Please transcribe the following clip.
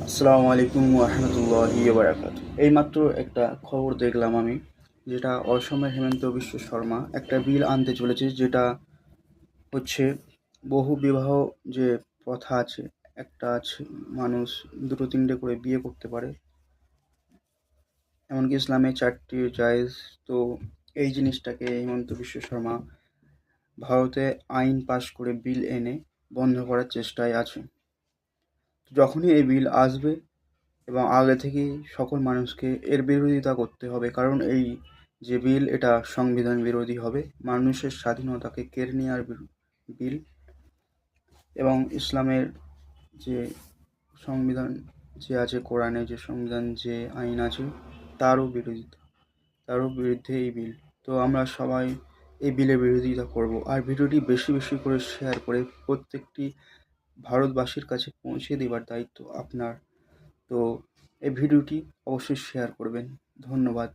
আসসালামু আলাইকুম রহমতুল্লাহি বারাকাতু। এইমাত্র একটা খবর দেখলাম আমি, যেটা অসমের হেমন্ত বিশ্ব শর্মা একটা বিল আনতে চলেছে, যেটা হচ্ছে বহু বিবাহ যে প্রথা আছে, একটা আছে মানুষ দুটো তিনটে করে বিয়ে করতে পারে, এমনকি ইসলামে 4টি জায়েজ। তো এই জিনিসটাকে হেমন্ত বিশ্ব শর্মা ভারতে আইন পাশ করে বিল এনে বন্ধ করার চেষ্টায় আছে। যখনই এই বিল আসবে এবং আগে থেকেই সকল মানুষকে এর বিরোধিতা করতে হবে, কারণ এই যে বিল এটা সংবিধান বিরোধী হবে, মানুষের স্বাধীনতাকে কেড়ে নেওয়ার বিল, এবং ইসলামের যে সংবিধান যে আছে, কোরআনে যে সংবিধান যে আইন আছে, তারও বিরোধিতা, তারও বিরুদ্ধে এই বিল। তো আমরা সবাই এই বিলের বিরোধিতা করব, আর ভিডিওটি বেশি বেশি করে শেয়ার করে প্রত্যেকটি ভারতবাসীর কাছে পৌঁছে দেওয়ার দায়িত্ব আপনার। তো এই ভিডিওটি অবশ্যই শেয়ার করবেন। ধন্যবাদ।